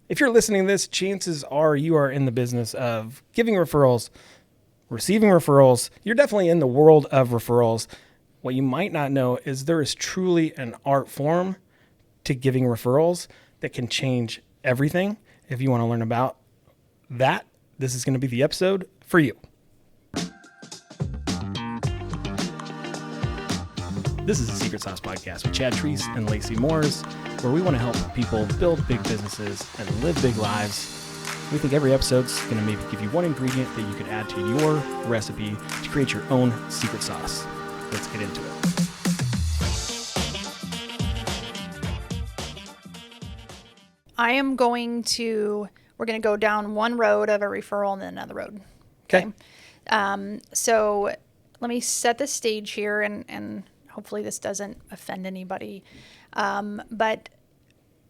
If you're listening to this, chances are you are in the business of giving referrals, receiving referrals. You're definitely in the world of referrals. What you might not know is there is truly an art form to giving referrals that can change everything. If you want to learn about that, this is going to be the episode for you. This is the Secret Sauce Podcast with Chad Treese and Lacey Moores, where we want to help people build big businesses and live big lives. We think every episode's going to maybe give you one ingredient that you could add to your recipe to create your own secret sauce. Let's get into it. We're going to go down one road of a referral and then another road. Okay. So let me set the stage here and hopefully this doesn't offend anybody. But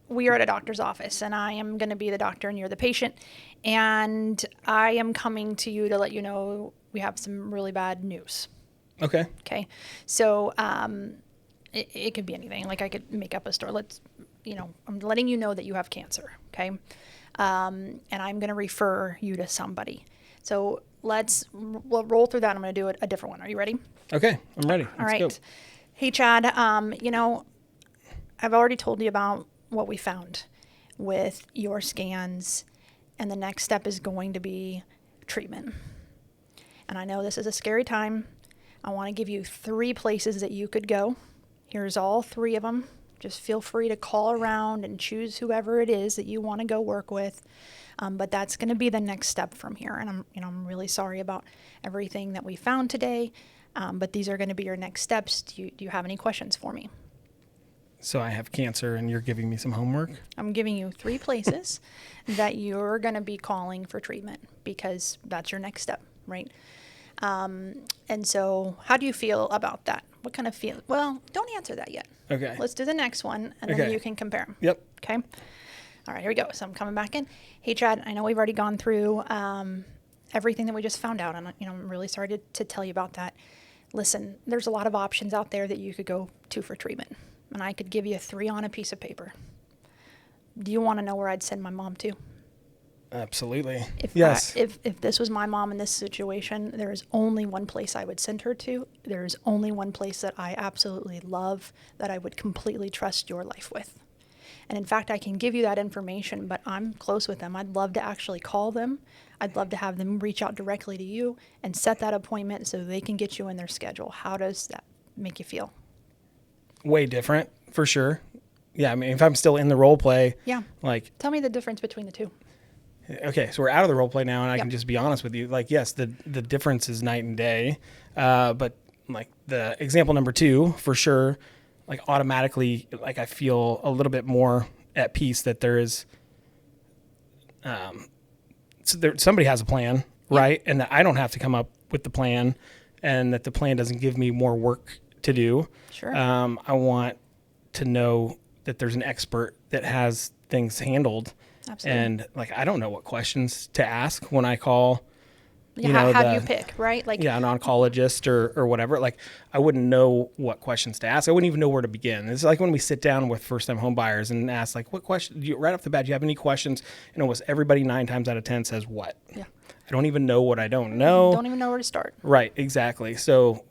we are at a doctor's office and I am going to be the doctor and you're the patient. And I am coming to you to let you know we have some really bad news. Okay. Okay. So it could be anything. Like I could make up a story. I'm letting you know that you have cancer. Okay. And I'm going to refer you to somebody. So we'll roll through that. I'm going to do a different one. Are you ready? Okay. I'm ready. All right. Go. Hey, Chad, I've already told you about what we found with your scans, and the next step is going to be treatment. And I know this is a scary time. I want to give you 3 places that you could go. Here's all 3 of them. Just feel free to call around and choose whoever it is that you want to go work with. But that's going to be the next step from here. And I'm really sorry about everything that we found today. But these are going to be your next steps. Do you have any questions for me? So I have cancer and you're giving me some homework? I'm giving you 3 places that you're going to be calling for treatment because that's your next step, right? And so how do you feel about that? What kind of feel? Well, don't answer that yet. Okay. Let's do the next one and then you can compare them. Yep. Okay. All right, here we go. So I'm coming back in. Hey, Chad, I know we've already gone through everything that we just found out. And, I'm really sorry to tell you about that. Listen, there's a lot of options out there that you could go to for treatment. And I could give you 3 on a piece of paper. Do you want to know where I'd send my mom to? Absolutely. Yes. If this was my mom in this situation, there is only one place I would send her to. There is only one place that I absolutely love, that I would completely trust your life with. And in fact, I can give you that information, but I'm close with them. I'd love to actually call them. I'd love to have them reach out directly to you and set that appointment so they can get you in their schedule. How does that make you feel? Way different, for sure. Yeah, I mean, if I'm still in the role play. Yeah. Tell me the difference between the 2. Okay, so we're out of the role play now, and I can just be honest with you. Yes, the difference is night and day. But the example number 2, for sure, automatically, I feel a little bit more at peace that there is, somebody has a plan, right? And that I don't have to come up with the plan, and that the plan doesn't give me more work to do. Sure. I want to know that there's an expert that has things handled. Absolutely. And I don't know what questions to ask when I call. How do you pick, right? An oncologist or whatever. I wouldn't know what questions to ask. I wouldn't even know where to begin. It's like when we sit down with first-time home buyers and ask, what question, right off the bat, do you have any questions? And almost everybody 9 times out of 10 says what? Yeah. I don't even know what I don't know. Don't even know where to start. Right, exactly. So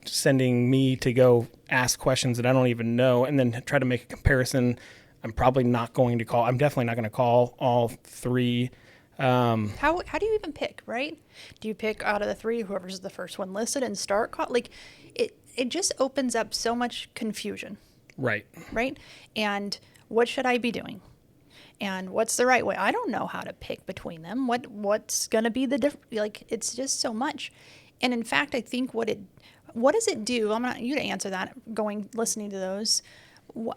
sending me to go ask questions that I don't even know and then try to make a comparison, I'm probably not going to call. I'm definitely not going to call all 3. How do you even pick, right? Do you pick out of the 3 whoever's the first one listed and start call? It just opens up so much confusion. Right. Right? And what should I be doing? And what's the right way? I don't know how to pick between them. What's going to be the difference? It's just so much. And in fact, I think what does it do? I'm not you to answer that, listening to those.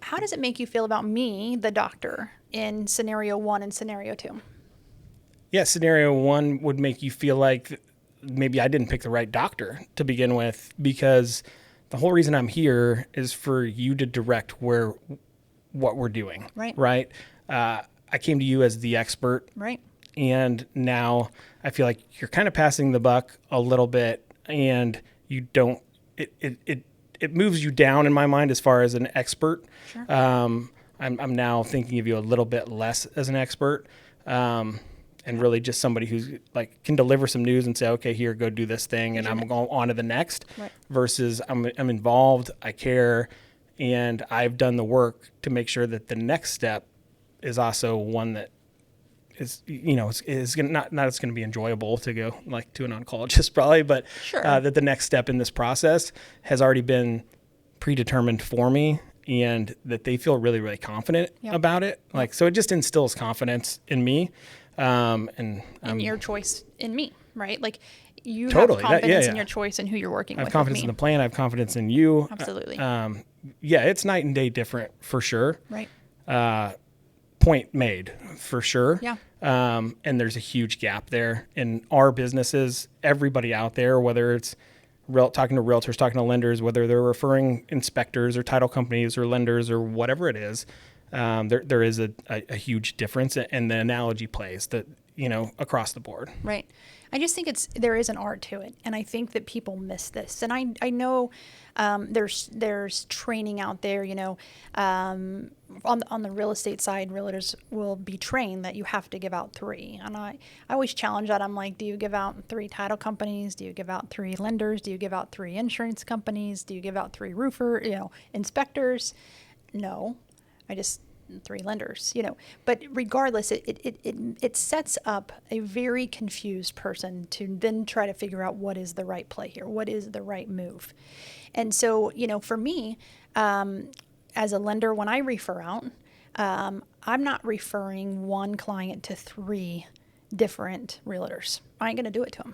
How does it make you feel about me, the doctor, in scenario 1 and scenario 2? Yeah, scenario 1 would make you feel like maybe I didn't pick the right doctor to begin with, because the whole reason I'm here is for you to direct what we're doing. Right. Right. I came to you as the expert. Right. And now I feel like you're kind of passing the buck a little bit, and you don't. It moves you down in my mind as far as an expert. Sure. I'm now thinking of you a little bit less as an expert, and really just somebody who's like can deliver some news and say, okay, here, go do this thing, and I'm going on to the next. Right. Versus I'm involved, I care, and I've done the work to make sure that the next step is also one that is, is gonna, not it's going to be enjoyable to go like to an oncologist probably, but Sure. That the next step in this process has already been predetermined for me, and that they feel really, really confident about it. Like, so it just instills confidence in me, and your choice in me, right? Like you Totally. have confidence in your choice and who you're working I have with. confidence in the plan. I have confidence in you. Absolutely. Yeah, it's night and day different for sure. Right. Point made for sure. Yeah. And there's a huge gap there in our businesses. Everybody out there, whether it's talking to realtors, talking to lenders, whether they're referring inspectors or title companies or lenders or whatever it is, there is a huge difference, and the analogy plays that, across the board. Right. I just think there is an art to it, and I think that people miss this. And I know there's training out there. On the real estate side, realtors will be trained that you have to give out 3. And I always challenge that. I'm like, do you give out 3 title companies? Do you give out 3 lenders? Do you give out 3 insurance companies? Do you give out 3 inspectors? No, I just 3 lenders, but regardless, it sets up a very confused person to then try to figure out what is the right play here, what is the right move. And so, for me, as a lender, when I refer out, I'm not referring one client to 3 different realtors. I ain't going to do it to them.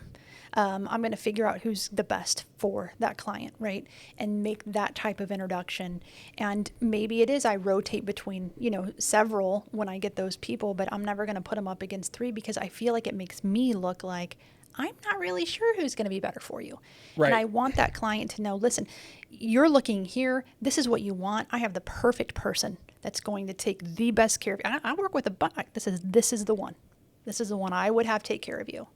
I'm going to figure out who's the best for that client, right? And make that type of introduction. And maybe it is I rotate between, several when I get those people, but I'm never going to put them up against 3 because I feel like it makes me look like I'm not really sure who's going to be better for you. Right. And I want that client to know, listen, you're looking here. This is what you want. I have the perfect person that's going to take the best care of you. I work with this is the one. This is the one I would have take care of you.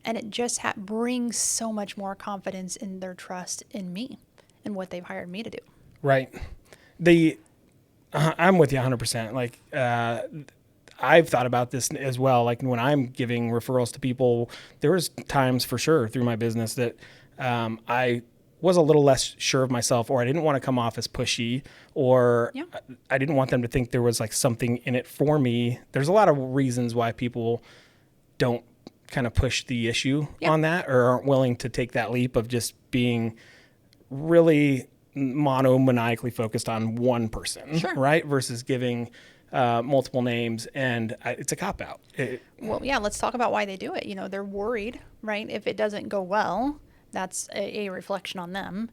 And it just brings so much more confidence in their trust in me and what they've hired me to do. Right. I'm with you 100%. Like, I've thought about this as well. Like when I'm giving referrals to people, there was times for sure through my business that I was a little less sure of myself, or I didn't want to come off as pushy, or I didn't want them to think there was like something in it for me. There's a lot of reasons why people don't kind of push the issue on that, or aren't willing to take that leap of just being really monomaniacally focused on one person, right? Versus giving multiple names, and it's a cop-out. Well, let's talk about why they do it. They're worried, right? If it doesn't go well, that's a reflection on them.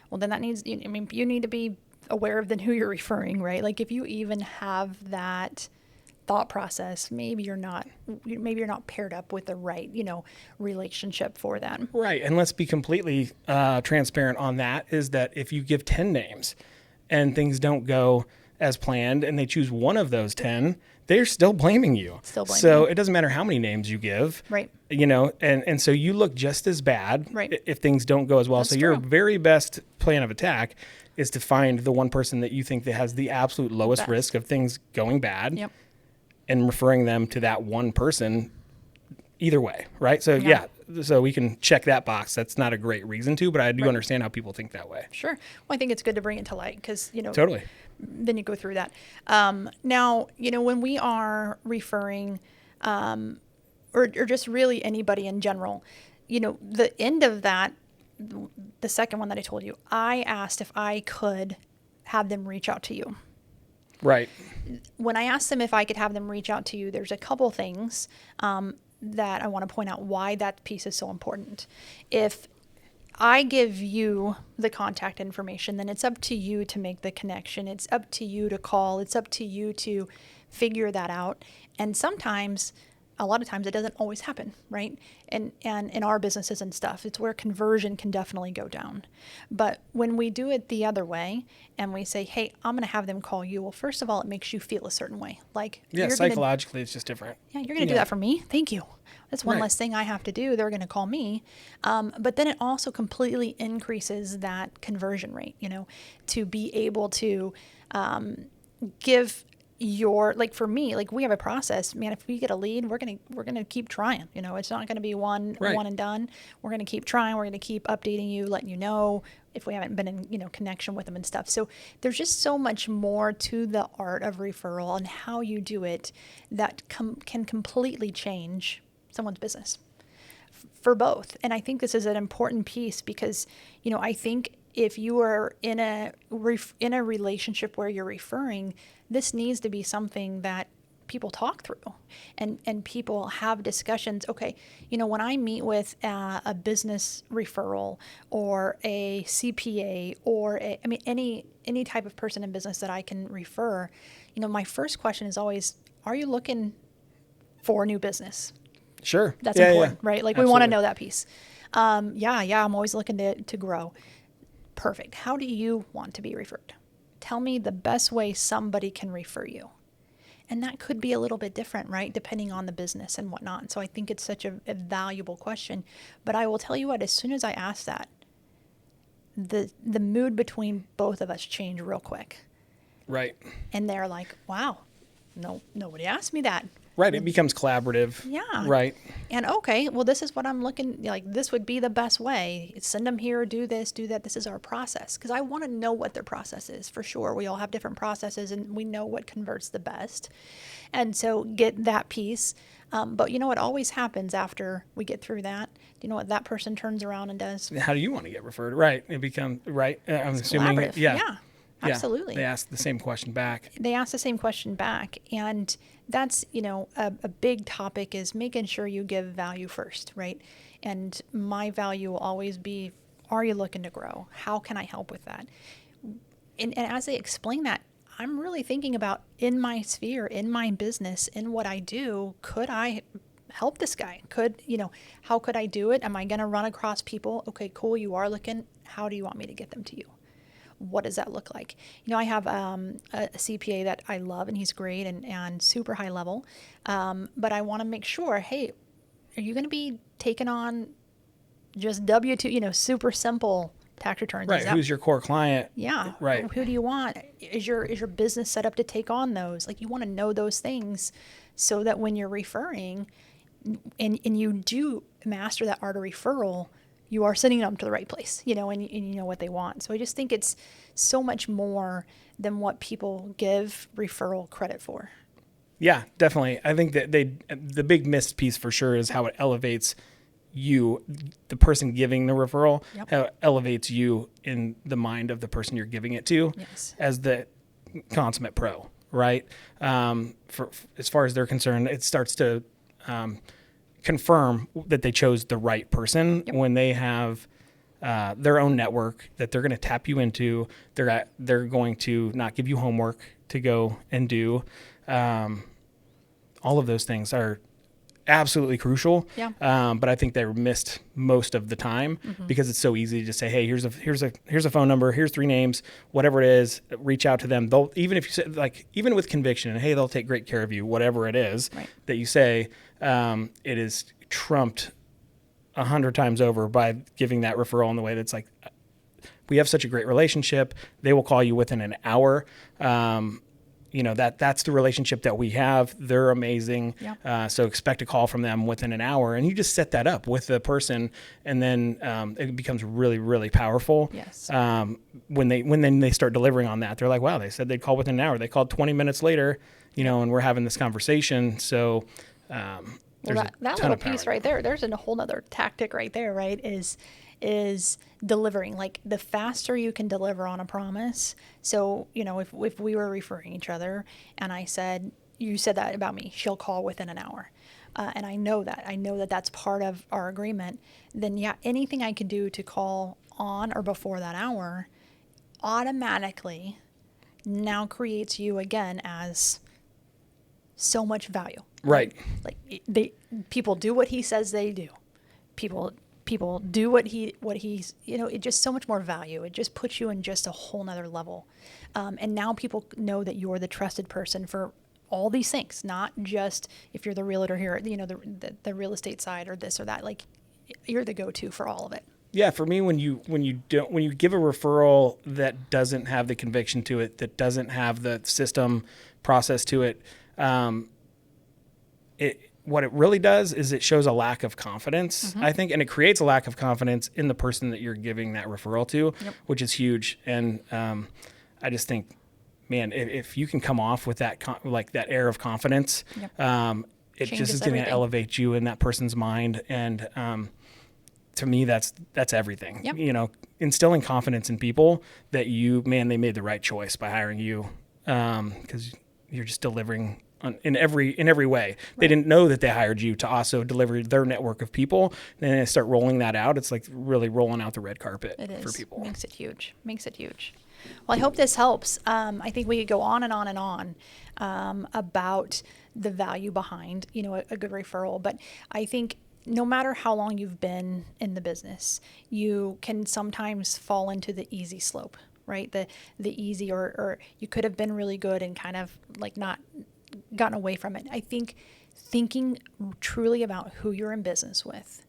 Well, then that needs, you need to be aware of then who you're referring, right? Like if you even have that thought process, maybe you're not paired up with the right, relationship for them. Right. And let's be completely transparent on that, is that if you give 10 names and things don't go as planned and they choose one of those 10, they're still blaming you. So it doesn't matter how many names you give. Right. And so you look just as bad if things don't go as well. That's your true. very best plan of attack is to find the one person that you think that has the absolute lowest risk of things going bad. Yep. And referring them to that one person either way, right? So so we can check that box. That's not a great reason to, but I do understand how people think that way. Sure. Well, I think it's good to bring it to light because, Totally. Then you go through that. Now, when we are referring, or just really anybody in general, the end of that, the second one that I told you, I asked if I could have them reach out to you. Right. When I asked them if I could have them reach out to you, there's a couple things that I want to point out why that piece is so important. If I give you the contact information, then it's up to you to make the connection. It's up to you to call. It's up to you to figure that out. And a lot of times it doesn't always happen, right? And in our businesses and stuff, it's where conversion can definitely go down. But when we do it the other way and we say, hey, I'm going to have them call you. Well, first of all, it makes you feel a certain way. Like psychologically, it's just different. Yeah, you're going to do that for me. Thank you. That's one less thing I have to do. They're going to call me. But then it also completely increases that conversion rate, to be able to give like for me, like we have a process, man. If we get a lead, we're gonna keep trying. It's not gonna be one and done. We're gonna keep trying. We're gonna keep updating you, letting you know if we haven't been in connection with them and stuff. So there's just so much more to the art of referral and how you do it that can completely change someone's business for both. And I think this is an important piece because I think if you are in a relationship where you're referring, this needs to be something that people talk through and people have discussions. Okay, when I meet with a business referral or a CPA or any type of person in business that I can refer, my first question is always, are you looking for new business? Sure. That's important, yeah. right? Like Absolutely. we want to know that piece. I'm always looking to grow. Perfect. How do you want to be referred? Tell me the best way somebody can refer you. And that could be a little bit different, right? Depending on the business and whatnot. And so I think it's such a valuable question. But I will tell you what, as soon as I asked that, the mood between both of us changed real quick. Right. And they're like, wow, nobody asked me that. Right. It becomes collaborative. Yeah. Right. And okay, well, this is what I'm looking like. This would be the best way. Send them here, do this, do that. This is our process. Because I want to know what their process is for sure. We all have different processes and we know what converts the best. And so get that piece. But what always happens after we get through that? Do you know what that person turns around and does? How do you want to get referred? Right. It becomes, right. I'm It's assuming. collaborative. Yeah. Absolutely. They ask the same question back. And that's, a big topic is making sure you give value first, right? And my value will always be, are you looking to grow? How can I help with that? And as they explain that, I'm really thinking about in my sphere, in my business, in what I do, could I help this guy? How could I do it? Am I going to run across people? Okay, cool. You are looking. How do you want me to get them to you? What does that look like? I have a CPA that I love and he's great and super high level. But I want to make sure, hey, are you going to be taking on just W-2, super simple tax returns? Right. Who's your core client? Yeah. Right. Who do you want? Is your business set up to take on those? Like you want to know those things so that when you're referring and you do master that art of referral, you are sending them to the right place, and you know what they want. So I just think it's so much more than what people give referral credit for. Yeah, definitely. I think that the big missed piece for sure is how it elevates you, the person giving the referral, Yep. how it elevates you in the mind of the person you're giving it to as the consummate pro, right? For as far as they're concerned, it starts to confirm that they chose the right person when they have their own network that they're going to tap you into. They're going to not give you homework to go and do. All of those things are absolutely crucial. Yeah. But I think they're missed most of the time because it's so easy to just say, hey, here's a phone number, here's 3 names, whatever it is, reach out to them. They'll, even if you say, like, even with conviction, hey, they'll take great care of you, whatever it is that you say, it is trumped 100 times over by giving that referral in the way that's like, we have such a great relationship. They will call you within an hour. That's the relationship that we have. They're amazing. Yeah. So expect a call from them within an hour, and you just set that up with the person, and then it becomes really, really powerful. Yes. When they start delivering on that, they're like, wow, they said they'd call within an hour. They called 20 minutes later, and we're having this conversation. So that little piece right there, there's a whole other tactic right there, right? Is delivering. Like the faster you can deliver on a promise. So, if we were referring each other and I said, you said that about me, she'll call within an hour. And I know that that's part of our agreement. Then anything I can do to call on or before that hour automatically now creates you again as so much value. Right. Like people do what he says they do. People do what he's, it's just so much more value. It just puts you in just a whole nother level. And now people know that you're the trusted person for all these things, not just if you're the realtor here, the real estate side or this or that, like you're the go-to for all of it. Yeah, for me, when you give a referral that doesn't have the conviction to it, that doesn't have the system process to it, what it really does is it shows a lack of confidence, I think, and it creates a lack of confidence in the person that you're giving that referral to, which is huge. And I just think, man, if you can come off with that that air of confidence, it Changes just is going to everything. elevate you in that person's mind. And to me, that's everything. Instilling confidence in people that they made the right choice by hiring you, because you're just delivering in every way. They didn't know that they hired you to also deliver their network of people. And then they start rolling that out. It's like really rolling out the red carpet for people. Makes it huge. Well, I hope this helps. I think we could go on and on and on about the value behind, a good referral. But I think no matter how long you've been in the business, you can sometimes fall into the easy slope, right? The easy, or you could have been really good and kind of like not gotten away from it. I think thinking truly about who you're in business with.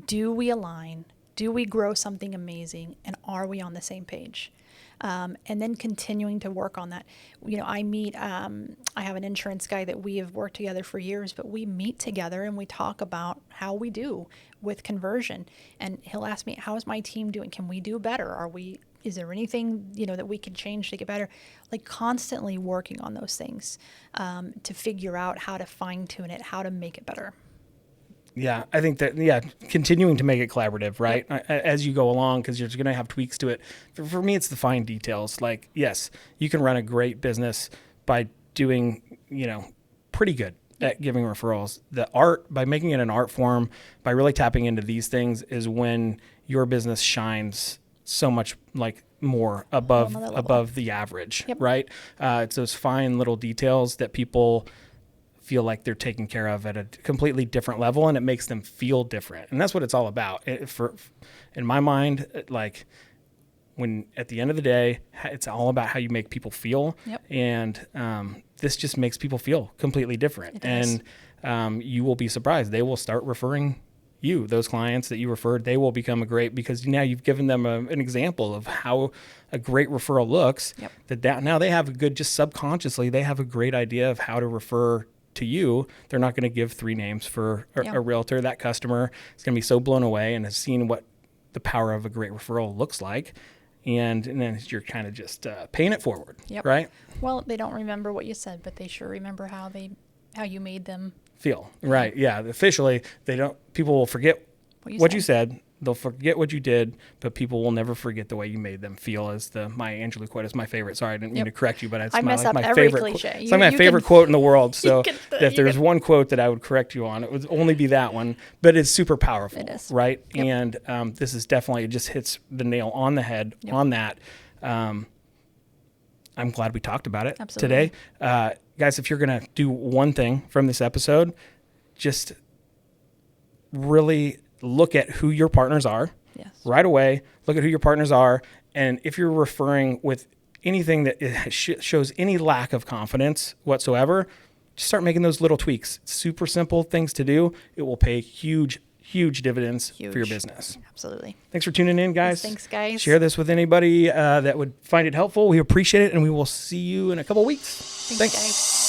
Do we align? Do we grow something amazing? And are we on the same page? And then continuing to work on that. I have an insurance guy that we have worked together for years, but we meet together and we talk about how we do with conversion. And he'll ask me, how is my team doing? Can we do better? Is there anything, that we can change to get better? Like constantly working on those things to figure out how to fine tune it, how to make it better. Yeah, I think that, continuing to make it collaborative, right? As you go along, because you're going to have tweaks to it. For me, it's the fine details. Like, yes, you can run a great business by doing, pretty good at giving referrals. The art, by making it an art form, by really tapping into these things, is when your business shines so much more above the average, right? It's those fine little details that people feel like they're taken care of at a completely different level, and it makes them feel different. And that's what it's all about. In my mind, when at the end of the day, it's all about how you make people feel. And this just makes people feel completely different. And you will be surprised. They will start referring you, those clients that you referred, they will become because now you've given them an example of how a great referral looks. Now they have just subconsciously, they have a great idea of how to refer to you. They're not going to give 3 names for a realtor. That customer is going to be so blown away and has seen what the power of a great referral looks like. And then you're kind of just paying it forward, right? Well, they don't remember what you said, but they sure remember how you made them feel. Right. Yeah. Officially, people will forget what you said. They'll forget what you did, but people will never forget the way you made them feel. As Maya Angelou quote is my favorite. Sorry, I didn't mean to correct you, but it's my favorite cliche. It's my favorite quote in the world. So if there's one quote that I would correct you on, it would only be that one, but it's super powerful. It is. Right. And this is definitely, it just hits the nail on the head on that. I'm glad we talked about it today. Guys, if you're going to do one thing from this episode, just really look at who your partners are right away. Look at who your partners are. And if you're referring with anything that shows any lack of confidence whatsoever, just start making those little tweaks. Super simple things to do. It will pay huge dividends for your business. Absolutely. Thanks for tuning in, guys. Thanks, guys. Share this with anybody that would find it helpful. We appreciate it, and we will see you in a couple weeks. Thanks. Guys.